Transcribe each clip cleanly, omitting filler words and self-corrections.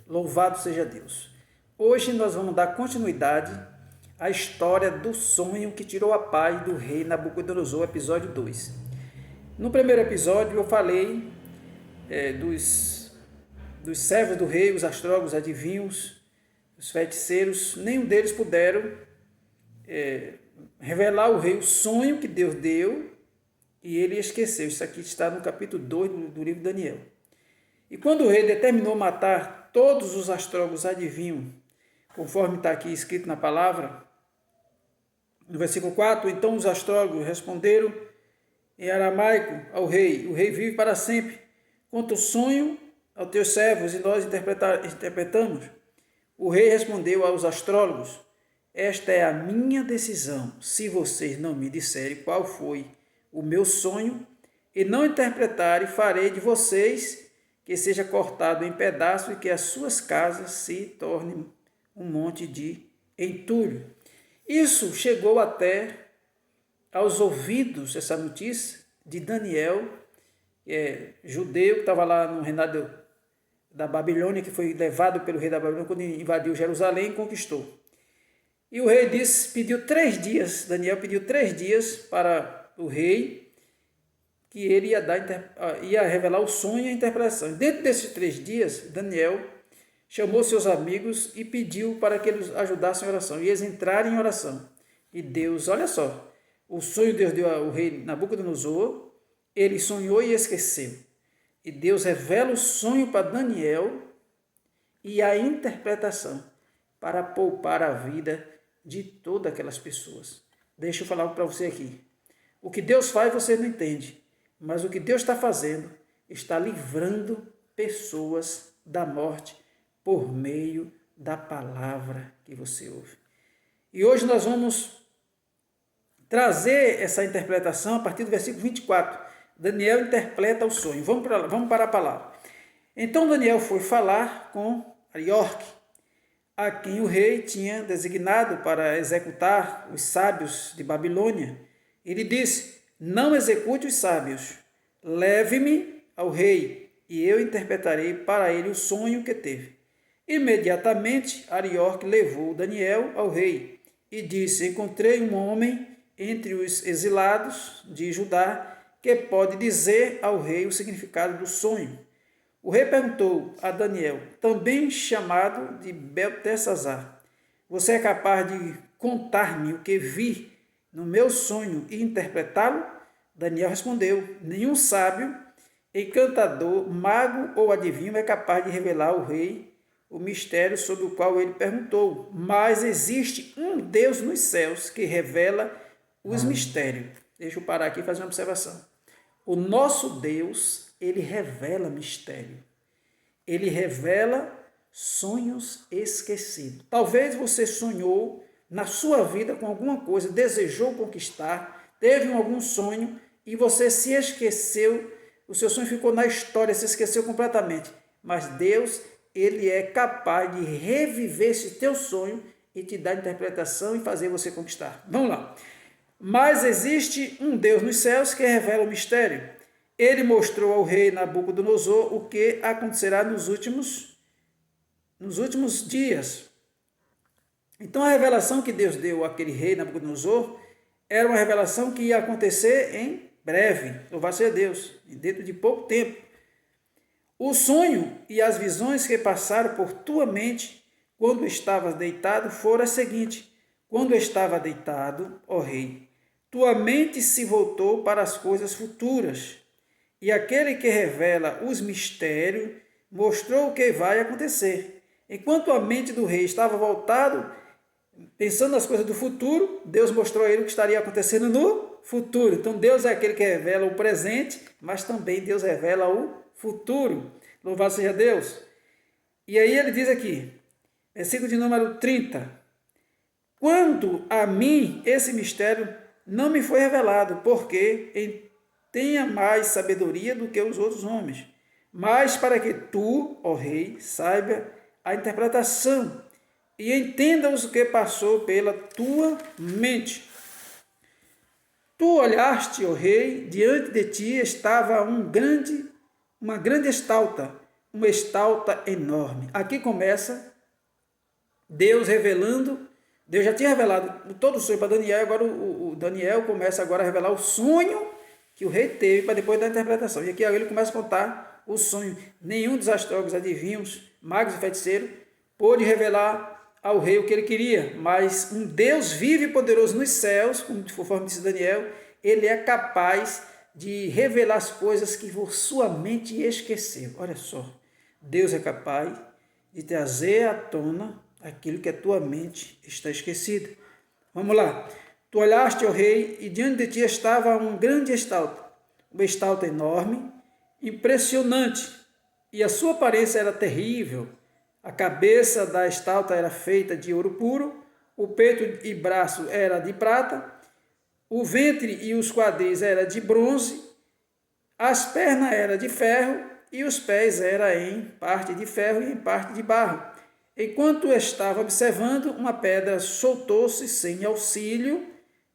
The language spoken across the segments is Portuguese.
Louvado seja Deus. Hoje nós vamos dar continuidade à história do sonho que tirou a paz do rei Nabucodonosor, episódio 2. No primeiro episódio eu falei dos servos do rei, os astrólogos, os adivinhos, os feiticeiros. Nenhum deles puderam revelar ao rei o sonho que Deus deu e ele esqueceu. Isso aqui está no capítulo 2 do livro de Daniel. E quando o rei determinou matar todos os astrólogos adivinhos, conforme está aqui escrito na palavra, no versículo 4, então os astrólogos responderam em aramaico ao rei: o rei vive para sempre. Conta o sonho aos teus servos e nós interpretamos. O rei respondeu aos astrólogos: esta é a minha decisão. Se vocês não me disserem qual foi o meu sonho e não interpretarem, farei de vocês que seja cortado em pedaços e que as suas casas se tornem um monte de entulho. Isso chegou até aos ouvidos, essa notícia, de Daniel, judeu, que estava lá no reinado da Babilônia, que foi levado pelo rei da Babilônia quando invadiu Jerusalém e conquistou. E o rei pediu 3 dias, Daniel pediu 3 dias para o rei, que ele ia revelar o sonho e a interpretação. Dentro desses 3 dias, Daniel chamou seus amigos e pediu para que eles ajudassem em oração. E eles entraram em oração. E Deus, olha só, o sonho Deus deu ao rei Nabucodonosor, ele sonhou e esqueceu. E Deus revela o sonho para Daniel e a interpretação para poupar a vida de todas aquelas pessoas. Deixa eu falar para você aqui. O que Deus faz você não entende. Mas o que Deus está fazendo está livrando pessoas da morte por meio da palavra que você ouve. E hoje nós vamos trazer essa interpretação a partir do versículo 24. Daniel interpreta o sonho. Vamos para a palavra. Então Daniel foi falar com Arioque, a quem o rei tinha designado para executar os sábios de Babilônia. Ele disse: não execute os sábios, leve-me ao rei, e eu interpretarei para ele o sonho que teve. Imediatamente, Arioque levou Daniel ao rei e disse: encontrei um homem entre os exilados de Judá que pode dizer ao rei o significado do sonho. O rei perguntou a Daniel, também chamado de Beltesazar: você é capaz de contar-me o que vi no meu sonho e interpretá-lo? Daniel respondeu: nenhum sábio, encantador, mago ou adivinho é capaz de revelar ao rei o mistério sobre o qual ele perguntou. Mas existe um Deus nos céus que revela os mistérios. Deixa eu parar aqui e fazer uma observação. O nosso Deus, ele revela mistério. Ele revela sonhos esquecidos. Talvez você sonhou na sua vida com alguma coisa, desejou conquistar, teve algum sonho e você se esqueceu, o seu sonho ficou na história, se esqueceu completamente. Mas Deus, ele é capaz de reviver esse teu sonho e te dar interpretação e fazer você conquistar. Vamos lá. Mas existe um Deus nos céus que revela o mistério. Ele mostrou ao rei Nabucodonosor o que acontecerá nos últimos dias. Então a revelação que Deus deu àquele rei Nabucodonosor era uma revelação que ia acontecer em breve, louvado seja Deus, dentro de pouco tempo. O sonho e as visões que passaram por tua mente quando estavas deitado foram as seguintes: quando estava deitado, ó rei, tua mente se voltou para as coisas futuras, e aquele que revela os mistérios mostrou o que vai acontecer. Enquanto a mente do rei estava voltada, pensando nas coisas do futuro, Deus mostrou a ele o que estaria acontecendo no futuro. Então Deus é aquele que revela o presente, mas também Deus revela o futuro. Louvado seja Deus. E aí ele diz aqui, versículo de número 30. Quando a mim esse mistério não me foi revelado, porque tenha mais sabedoria do que os outros homens, mas para que tu, ó rei, saiba a interpretação e entenda-os o que passou pela tua mente. Tu olhaste, ó rei, diante de ti estava uma grande estalta, uma estalta enorme. Aqui começa Deus revelando. Deus já tinha revelado todo o sonho para Daniel, agora o Daniel começa agora a revelar o sonho que o rei teve para depois da interpretação. E aqui ele começa a contar o sonho. Nenhum dos astrólogos, adivinhos, magos e feiticeiros pôde revelar ao rei o que ele queria, mas um Deus vivo e poderoso nos céus, conforme disse Daniel, ele é capaz de revelar as coisas que sua mente esqueceu. Olha só, Deus é capaz de trazer à tona aquilo que a tua mente está esquecida. Vamos lá. Tu olhaste, ó rei, e diante de ti estava um grande estalta, uma estalta enorme, impressionante, e a sua aparência era terrível. A cabeça da estalta era feita de ouro puro, o peito e braço era de prata, o ventre e os quadris era de bronze, as pernas eram de ferro e os pés eram em parte de ferro e em parte de barro. Enquanto estava observando, uma pedra soltou-se sem auxílio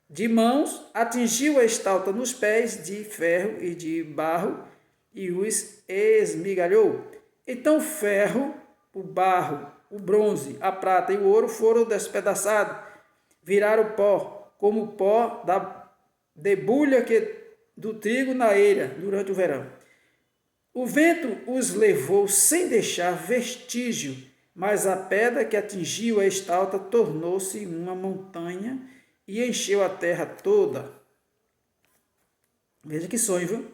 de mãos, atingiu a estalta nos pés de ferro e de barro e os esmigalhou. Então o ferro, o barro, o bronze, a prata e o ouro foram despedaçados, viraram pó, como o pó da debulha do trigo na eira durante o verão. O vento os levou sem deixar vestígio, mas a pedra que atingiu a estalta tornou-se uma montanha e encheu a terra toda. Veja que sonho, viu?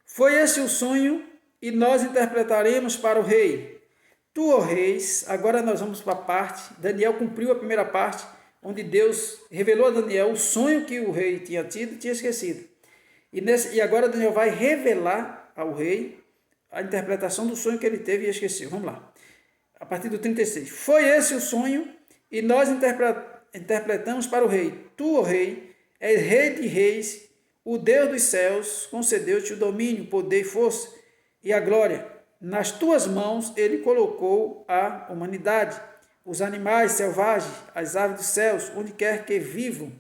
Foi esse o sonho e nós interpretaremos para o rei. Tu, ó reis, agora nós vamos para a parte, Daniel cumpriu a primeira parte, onde Deus revelou a Daniel o sonho que o rei tinha tido e tinha esquecido. E agora Daniel vai revelar ao rei a interpretação do sonho que ele teve e esqueceu. Vamos lá. A partir do 36. Foi esse o sonho e nós interpretamos para o rei. Tu, ó rei, és rei de reis, o Deus dos céus concedeu-te o domínio, o poder e força e a glória. Nas tuas mãos ele colocou a humanidade, os animais selvagens, as aves dos céus, onde quer que vivam.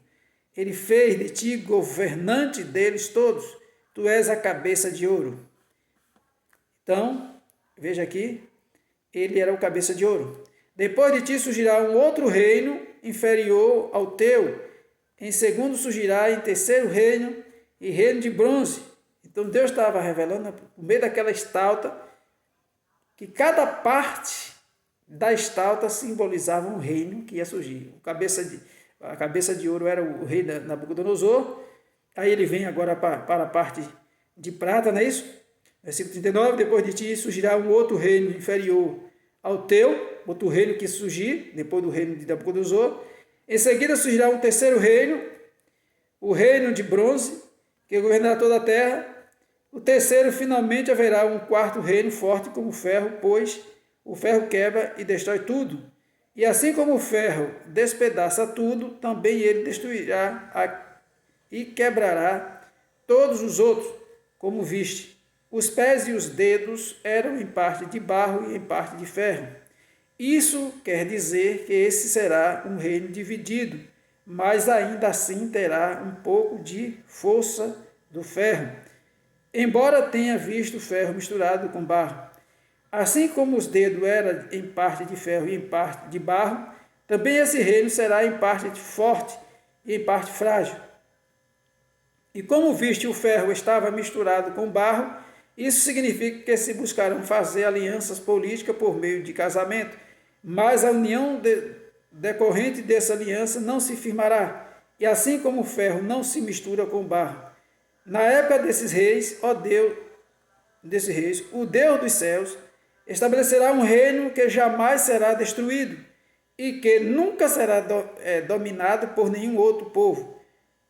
Ele fez de ti governante deles todos. Tu és a cabeça de ouro. Então, veja aqui, ele era o cabeça de ouro. Depois de ti surgirá um outro reino inferior ao teu. Em segundo surgirá em terceiro reino e reino de bronze. Então Deus estava revelando, no meio daquela estalta, que cada parte da estalta simbolizava um reino que ia surgir. A cabeça de ouro era o rei Nabucodonosor. Aí ele vem agora para a parte de prata, não é isso? Versículo 39, depois de ti surgirá um outro reino inferior ao teu, outro reino que surgir, depois do reino de Nabucodonosor. Em seguida surgirá um terceiro reino, o reino de bronze, que governará toda a terra. O terceiro, finalmente, haverá um quarto reino forte como o ferro, pois o ferro quebra e destrói tudo. E assim como o ferro despedaça tudo, também ele destruirá e quebrará todos os outros, como viste. Os pés e os dedos eram em parte de barro e em parte de ferro. Isso quer dizer que esse será um reino dividido, mas ainda assim terá um pouco de força do ferro, embora tenha visto ferro misturado com barro. Assim como os dedos eram em parte de ferro e em parte de barro, também esse reino será em parte forte e em parte frágil. E como viste o ferro estava misturado com barro, isso significa que se buscarão fazer alianças políticas por meio de casamento, mas a união decorrente dessa aliança não se firmará, e assim como o ferro não se mistura com o barro. Na época desses reis, ó Deus, o Deus dos céus, estabelecerá um reino que jamais será destruído e que nunca será dominado por nenhum outro povo.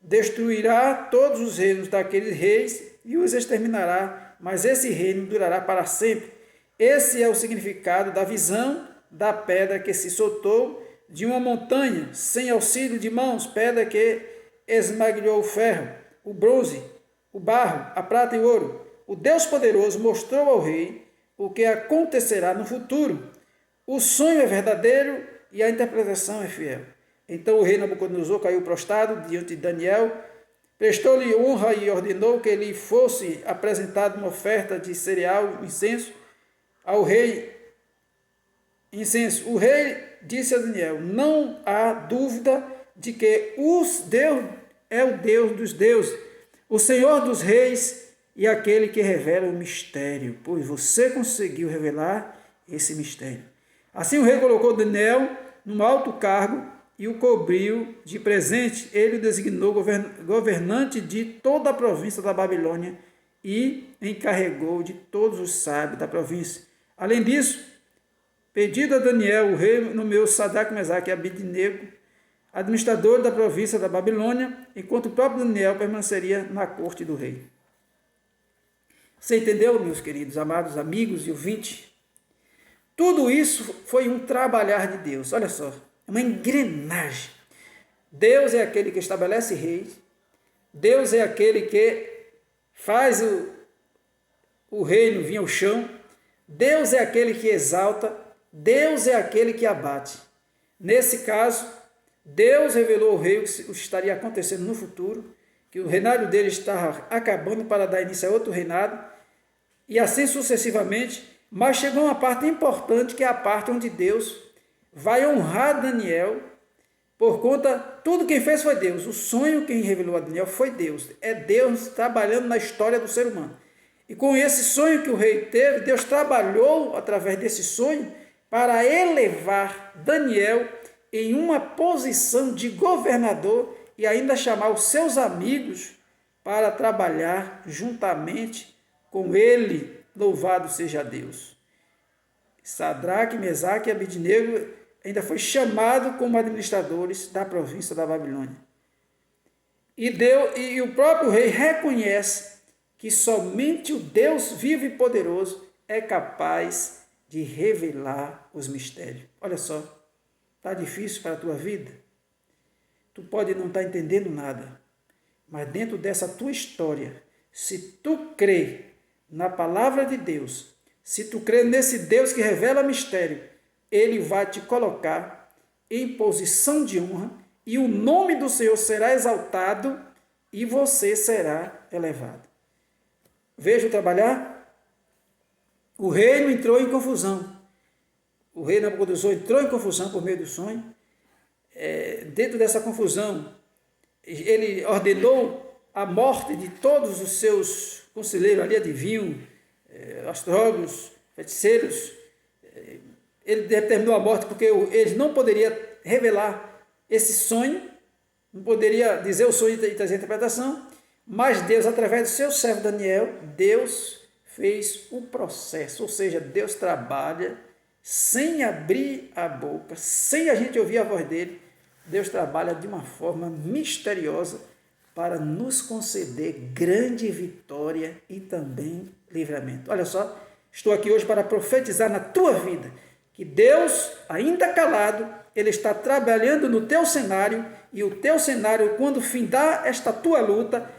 Destruirá todos os reinos daqueles reis e os exterminará, mas esse reino durará para sempre. Esse é o significado da visão da pedra que se soltou de uma montanha, sem auxílio de mãos, pedra que esmagalhou o ferro, o bronze, o barro, a prata e o ouro. O Deus poderoso mostrou ao rei o que acontecerá no futuro. O sonho é verdadeiro e a interpretação é fiel. Então o rei Nabucodonosor caiu prostrado diante de Daniel, prestou-lhe honra e ordenou que lhe fosse apresentada uma oferta de cereal, incenso, ao rei incenso. O rei disse a Daniel: não há dúvida de que Deus é o Deus dos deuses, o Senhor dos reis e aquele que revela o mistério, pois você conseguiu revelar esse mistério. Assim o rei colocou Daniel num alto cargo e o cobriu de presente. Ele o designou governante de toda a província da Babilônia e encarregou de todos os sábios da província. Além disso, pedido a Daniel, o rei nomeou Sadraque, Mesaque e Abednego administrador da província da Babilônia, enquanto o próprio Daniel permaneceria na corte do rei. Você entendeu, meus queridos, amados amigos e ouvintes? Tudo isso foi um trabalhar de Deus. Olha só, uma engrenagem. Deus é aquele que estabelece reis, Deus é aquele que faz o reino vir ao chão, Deus é aquele que exalta, Deus é aquele que abate. Nesse caso, Deus revelou ao rei o que estaria acontecendo no futuro, que o reinado dele estava acabando para dar início a outro reinado, e assim sucessivamente, mas chegou uma parte importante, que é a parte onde Deus vai honrar Daniel, por conta, tudo quem fez foi Deus, o sonho quem revelou a Daniel foi Deus, é Deus trabalhando na história do ser humano. E com esse sonho que o rei teve, Deus trabalhou através desse sonho para elevar Daniel em uma posição de governador e ainda chamar os seus amigos para trabalhar juntamente com ele. Louvado seja Deus. Sadraque, Mesaque e Abednego ainda foi chamado como administradores da província da Babilônia. E o próprio rei reconhece que somente o Deus vivo e poderoso é capaz de revelar os mistérios. Olha só, está difícil para a tua vida? Tu pode não estar entendendo nada, mas dentro dessa tua história, se tu crê na palavra de Deus, se tu crê nesse Deus que revela mistério, ele vai te colocar em posição de honra e o nome do Senhor será exaltado e você será elevado. Veja trabalhar. O reino entrou em confusão. O rei Nabucodonosor entrou em confusão por meio do sonho. Dentro dessa confusão, ele ordenou a morte de todos os seus conselheiros ali, adivinhos, astrólogos, feiticeiros. Ele determinou a morte porque eles não poderiam revelar esse sonho, não poderia dizer o sonho e trazer a interpretação, mas Deus, através do seu servo Daniel, Deus fez o processo, ou seja, Deus trabalha sem abrir a boca, sem a gente ouvir a voz dele. Deus trabalha de uma forma misteriosa para nos conceder grande vitória e também livramento. Olha só, estou aqui hoje para profetizar na tua vida que Deus, ainda calado, ele está trabalhando no teu cenário, e o teu cenário, quando findar esta tua luta,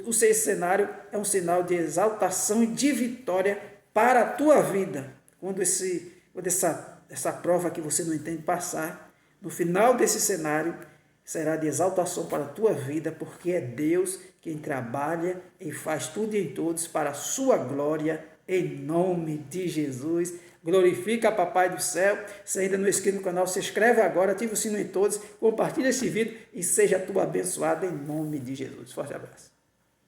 esse cenário é um sinal de exaltação e de vitória para a tua vida. Quando essa prova que você não entende passar, no final desse cenário, será de exaltação para a tua vida, porque é Deus quem trabalha e faz tudo e em todos para a sua glória, em nome de Jesus. Glorifica a Papai do Céu. Se ainda não é inscrito no canal, se inscreve agora, ativa o sino em todos, compartilha esse vídeo e seja tu abençoado em nome de Jesus. Forte abraço.